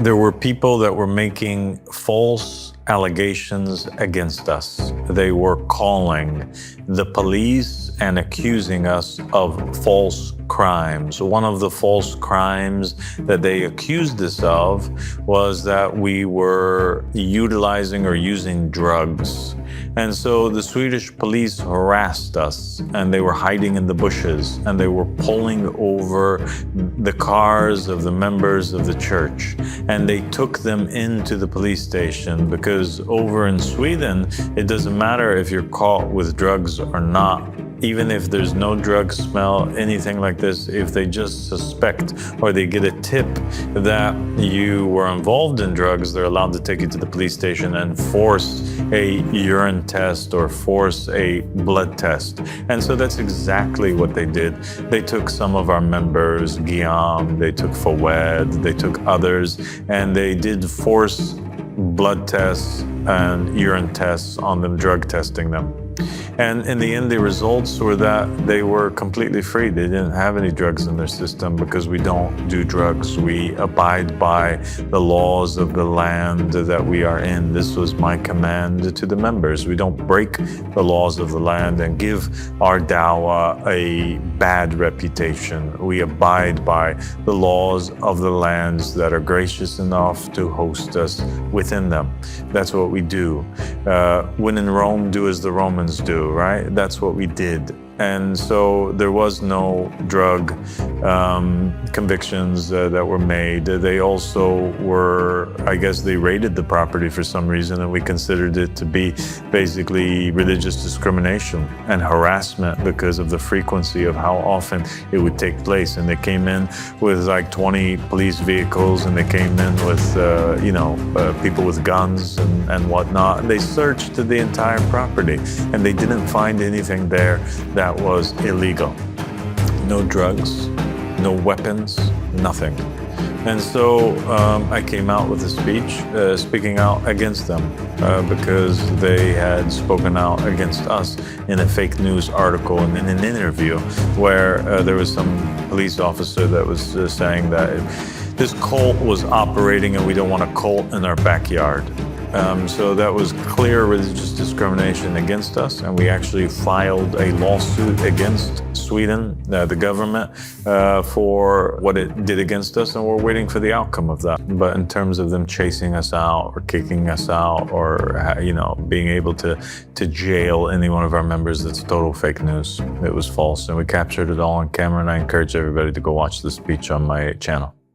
There were people that were making false allegations against us. They were calling the police and accusing us of false crimes. One of the false crimes that they accused us of was that we were utilizing or using drugs. And so the Swedish police harassed us, and they were hiding in the bushes, and they were pulling over the cars of the members of the church, and they took them into the police station, because over in Sweden, it doesn't matter if you're caught with drugs or not. Even if there's no drug smell, anything like this, if they just suspect or they get a tip that you were involved in drugs, they're allowed to take you to the police station and force a urine test or force a blood test. And so that's exactly what they did. They took some of our members, Guillaume, they took Fawed, they took others, and they did force blood tests and urine tests on them, drug testing them. And in the end, the results were that they were completely free. They didn't have any drugs in their system, because we don't do drugs. We abide by the laws of the land that we are in. This was my command to the members. We don't break the laws of the land and give our dawah a bad reputation. We abide by the laws of the lands that are gracious enough to host us within them. That's what we do. When in Rome, do as the Romans do, right? That's what we did. And so there was no drug convictions that were made. They also were, I guess they raided the property for some reason, and we considered it to be basically religious discrimination and harassment because of the frequency of how often it would take place. And they came in with like 20 police vehicles, and they came in with, people with guns and whatnot. And they searched the entire property, and they didn't find anything there that was illegal. No drugs, no weapons, nothing. And so I came out with a speech speaking out against them because they had spoken out against us in a fake news article and in an interview where there was some police officer that was saying that this cult was operating and we don't want a cult in our backyard. So that was clear religious discrimination against us, and we actually filed a lawsuit against Sweden, the government, for what it did against us, and we're waiting for the outcome of that. But in terms of them chasing us out or kicking us out or, being able to jail any one of our members, that's total fake news. It was false, and we captured it all on camera, and I encourage everybody to go watch the speech on my channel.